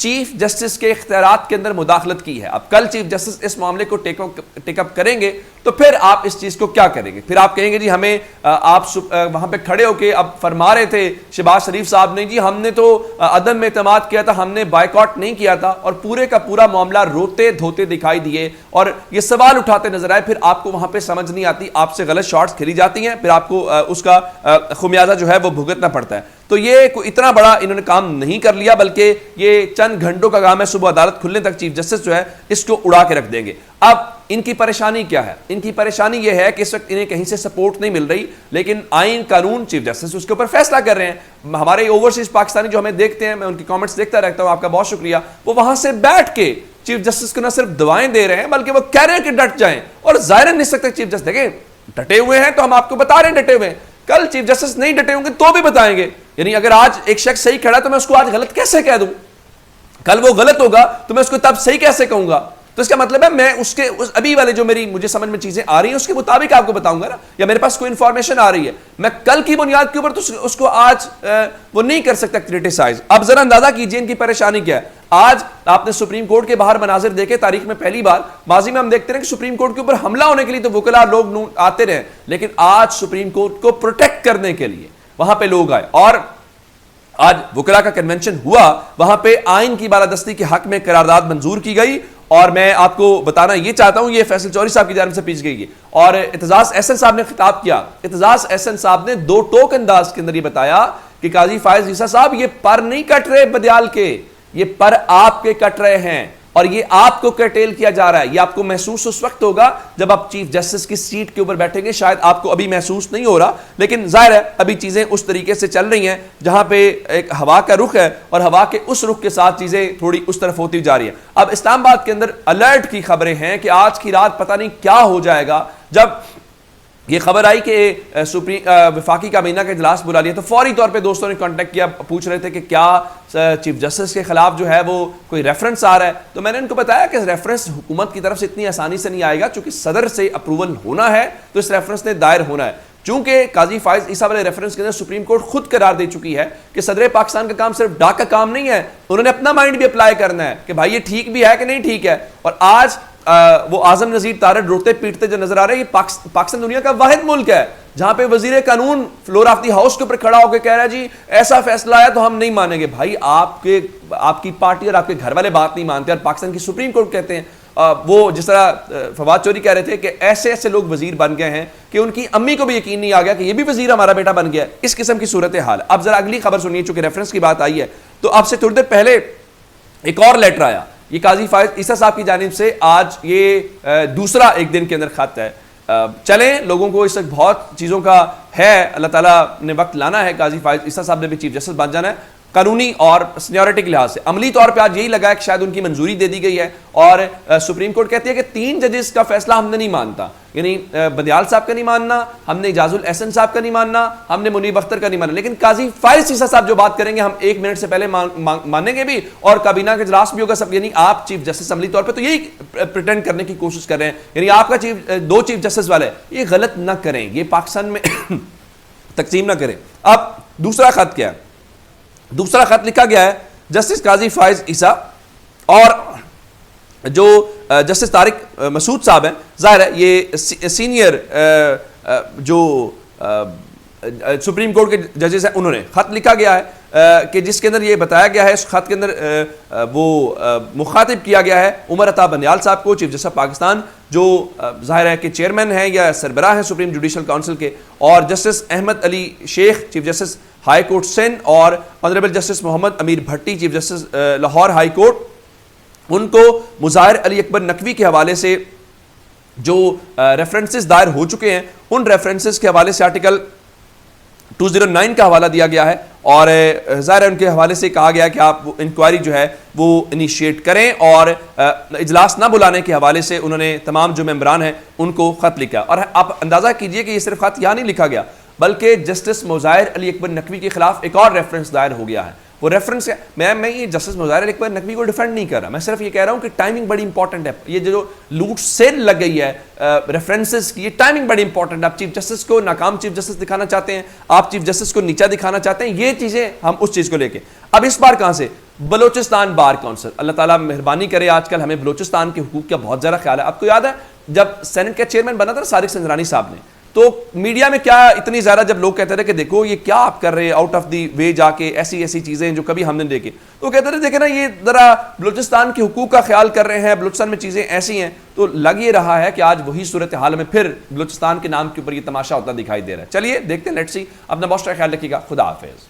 Chief justice کے اختیارات کے اندر مداخلت کی ہے. اب کل چیف جسٹس اس معاملے کو ٹیک اپ کریں گے تو پھر آپ اس چیز کو کیا کریں گے؟ پھر آپ کہیں گے جی ہمیں آپ وہاں پہ کھڑے ہو کے اب فرما رہے تھے شہباز شریف صاحب نے، جی ہم نے تو عدم اعتماد کیا تھا، ہم نے بائیکاٹ نہیں کیا تھا، اور پورے کا پورا معاملہ روتے دھوتے دکھائی دیے اور یہ سوال اٹھاتے نظر آئے. پھر آپ کو وہاں پہ سمجھ نہیں آتی، آپ سے غلط شارٹس کھیلی جاتی ہیں، پھر آپ کو اس کا خمیازہ جو ہے وہ بھگتنا پڑتا ہے. تو یہ کوئی اتنا بڑا انہوں نے کام نہیں کر لیا، بلکہ یہ چند گھنٹوں کا کام ہے. صبح عدالت کھلنے تک چیف جسٹس جو ہے اس کو اڑا کے رکھ دیں گے. اب ان کی پریشانی کیا ہے؟ ان کی پریشانی یہ ہے کہ اس وقت انہیں کہیں سے سپورٹ نہیں مل رہی، لیکن آئین قانون چیف جسٹس اس کے اوپر فیصلہ کر رہے ہیں. ہمارے اوورسیز پاکستانی جو ہمیں دیکھتے ہیں، میں ان کی کامنٹس دیکھتا رہتا ہوں، آپ کا بہت شکریہ، وہ وہاں سے بیٹھ کے چیف جسٹس کو نہ صرف دعائیں دے رہے ہیں بلکہ وہ کہہ رہے ہیں کہ ڈٹ جائیں. اور ظاہر نہیں سکتے چیف جسٹس دیکھیں ڈٹے ہوئے ہیں تو ہم آپ کو بتا رہے ہیں ڈٹے ہوئے ہیں. کل چیف جسٹس نہیں ڈٹے ہوں گے تو بھی بتائیں گے. یعنی اگر آج ایک شخص صحیح کھڑا تو میں اس کو آج غلط کیسے کہہ دوں؟ کل وہ غلط ہوگا تو میں اس کو تب صحیح کیسے کہوں گا؟ تو اس کا مطلب ہے میں اس کے ابھی والے جو مجھے سمجھ میں چیزیں آ رہی ہیں اس کے مطابق آپ کو بتاؤں گا نا، یا میرے پاس کوئی انفارمیشن آ رہی ہے، میں کل کی بنیاد کے اوپر تو اس کو آج وہ نہیں کر سکتا کرٹیسائز. اب ذرا اندازہ کیجئے ان کی پریشانی کیا ہے. آج آپ نے سپریم کورٹ کے باہر مناظر دیکھے، تاریخ میں پہلی بار. ماضی میں ہم دیکھتے رہے کہ سپریم کورٹ کے اوپر حملہ ہونے کے لیے تو وکلاء لوگ آتے رہے، لیکن آج سپریم کورٹ کو پروٹیکٹ کرنے کے لیے وہاں پہ لوگ آئے. اور آج وکلاء کا کنونشن ہوا، وہاں پہ آئین کی بالادستی کے حق میں قرارداد منظور کی گئی. اور میں آپ کو بتانا یہ چاہتا ہوں، یہ فیصل چوہدری صاحب کی جانب سے پیش گئی ہے. اور اعتزاز احسن صاحب نے خطاب کیا. اعتزاز احسن صاحب نے دو ٹوک انداز کے اندر یہ بتایا کہ قاضی فائز عیسیٰ صاحب یہ پر نہیں کٹ رہے بدیال کے، یہ پر آپ کے کٹ رہے ہیں، اور یہ آپ کو کرٹیل کیا جا رہا ہے. یہ آپ کو محسوس اس وقت ہوگا جب آپ چیف جسٹس کی سیٹ کے اوپر بیٹھیں گے. شاید آپ کو ابھی محسوس نہیں ہو رہا، لیکن ظاہر ہے ابھی چیزیں اس طریقے سے چل رہی ہیں جہاں پہ ایک ہوا کا رخ ہے، اور ہوا کے اس رخ کے ساتھ چیزیں تھوڑی اس طرف ہوتی جا رہی ہیں. اب اسلام آباد کے اندر الرٹ کی خبریں ہیں کہ آج کی رات پتہ نہیں کیا ہو جائے گا. جب یہ خبر آئی کہ وفاقی کابینہ کا اجلاس بلا لیا تو فوری طور پہ دوستوں نے کانٹیکٹ کیا، پوچھ رہے تھے کہ کیا چیف جسٹس کے خلاف جو ہے وہ کوئی ریفرنس آ رہا ہے. تو میں نے ان کو بتایا کہ ریفرنس حکومت کی طرف سے اتنی آسانی سے نہیں آئے گا، چونکہ صدر سے اپروول ہونا ہے تو اس ریفرنس نے دائر ہونا ہے. چونکہ قاضی فائز عیسیٰ والے ریفرنس کے اندر سپریم کورٹ خود قرار دے چکی ہے کہ صدر پاکستان کا کام صرف ڈاک کا کام نہیں ہے، انہوں نے اپنا مائنڈ بھی اپلائی کرنا ہے کہ بھائی یہ ٹھیک بھی ہے کہ نہیں ٹھیک ہے. اور آج وہ اعظم نذیر تارڑ روتے پیٹتے جو نظر آ رہے ہیں، یہ پاکستان دنیا کا واحد ملک ہے جہاں پہ وزیر قانون فلور آف دی ہاؤس کے اوپر کھڑا ہو کے کہہ رہا ہے جی ایسا فیصلہ آیا تو ہم نہیں مانیں گے. بھائی آپ کی پارٹی اور آپ کے گھر والے بات نہیں مانتے، اور پاکستان کی سپریم کورٹ کہتے ہیں. وہ جس طرح فواد چوہدری کہہ رہے تھے کہ ایسے ایسے لوگ وزیر بن گئے ہیں کہ ان کی امی کو بھی یقین نہیں آ گیا کہ یہ بھی وزیر ہمارا بیٹا بن گیا ہے. اس قسم کی صورتحال. اب ذرا اگلی خبر سنیے، چونکہ ریفرنس کی بات آئی ہے تو آپ سے تھوڑی دیر پہلے ایک اور لیٹر آیا. یہ قاضی فائز عیسیٰ صاحب کی جانب سے آج یہ دوسرا ایک دن کے اندر خط ہے. چلیں لوگوں کو اس وقت بہت چیزوں کا ہے، اللہ تعالیٰ نے وقت لانا ہے. قاضی فائز عیسیٰ صاحب نے بھی چیف جسٹس بن جانا ہے. قانونی اور سینیورٹی کے لحاظ سے عملی طور پہ آج یہی لگا ہے کہ شاید ان کی منظوری دے دی گئی ہے. اور سپریم کورٹ کہتی ہے کہ 3 ججز کا فیصلہ ہم نے نہیں مانتا، یعنی بدیال صاحب کا نہیں ماننا، ہم نے اعجاز الاحسن صاحب کا نہیں ماننا، ہم نے منیب اختر کا نہیں ماننا، لیکن قاضی فائز عیسیٰ صاحب جو بات کریں گے ہم 1 منٹ سے پہلے مانیں گے بھی، اور کابینہ کا اجلاس بھی ہوگا سب. یعنی آپ چیف جسٹس عملی طور پہ تو یہی پریٹینڈ کرنے کی کوشش کر رہے ہیں، یعنی آپ کا 2 چیف جسٹس والے یہ غلط نہ کریں، یہ پاکستان میں تقسیم نہ کریں. اب دوسرا خط کیا ہے؟ دوسرا خط لکھا گیا ہے جسٹس قاضی فائز عیسیٰ اور جو جسٹس طارق مسعود صاحب ہیں. ظاہر ہے یہ سینئر جو سپریم کورٹ کے ججز ہیں، انہوں نے خط لکھا گیا ہے کہ جس کے اندر یہ بتایا گیا ہے، اس خط کے اندر وہ مخاطب کیا گیا ہے عمر عطا بندیال صاحب کو، چیف جسٹس پاکستان، جو ظاہر ہے کہ چیئرمین ہیں یا سربراہ ہیں سپریم جوڈیشل کونسل کے، اور justice Ahmed Ali Sheikh chief justice high court Sindh, اور honourable justice Muhammad Amir Bhatti chief justice Lahore high court. ان کو مظاہر علی اکبر نقوی کے حوالے سے جو ریفرنسز دائر ہو چکے ہیں، ان ریفرنسز کے حوالے سے آرٹیکل 209 کا حوالہ دیا گیا ہے، اور ظاہر ان کے حوالے سے کہا گیا کہ آپ انکوائری جو ہے وہ انیشیٹ کریں، اور اجلاس نہ بلانے کے حوالے سے انہوں نے تمام جو ممبران ہیں ان کو خط لکھا. اور آپ اندازہ کیجئے کہ یہ صرف خط یہاں نہیں لکھا گیا، بلکہ جسٹس مظاہر علی اکبر نقوی کے خلاف ایک اور ریفرنس دائر ہو گیا ہے. وہ ریفرنس میں یہ جسٹس مظاہر علی اکبر نقوی کو ڈیفینڈ نہیں کر رہا، میں صرف یہ کہہ رہا ہوں کہ ٹائمنگ بڑی امپورٹنٹ ہے. یہ جو لوٹ سیل لگ گئی ہے ریفرنسز کی، یہ ٹائمنگ بڑی امپورٹنٹ ہے. آپ چیف جسٹس کو ناکام چیف جسٹس دکھانا چاہتے ہیں، آپ چیف جسٹس کو نیچا دکھانا چاہتے ہیں، یہ چیزیں ہم اس چیز کو لے کے. اب اس بار کہاں سے بلوچستان بار کونسل، اللہ تعالیٰ مہربانی کرے، آج کل ہمیں بلوچستان کے حقوق کا بہت زیادہ خیال ہے. آپ کو یاد ہے جب سینٹ کا چیئرمین بنا تھا صادق سنجرانی صاحب نے، تو میڈیا میں کیا اتنی زیادہ جب لوگ کہتے تھے کہ دیکھو یہ کیا آپ کر رہے ہیں آؤٹ آف دی وے جا کے ایسی ایسی چیزیں جو کبھی ہم نے دیکھے، تو کہتے تھے دیکھیں نا یہ ذرا بلوچستان کے حقوق کا خیال کر رہے ہیں، بلوچستان میں چیزیں ایسی ہیں. تو لگ یہ رہا ہے کہ آج وہی صورتحال میں پھر بلوچستان کے نام کے اوپر یہ تماشا ہوتا دکھائی دے رہا ہے. چلیے دیکھتے ہیں، لیٹس سی. اپنا بہت سارا خیال رکھیے گا. خدا حافظ.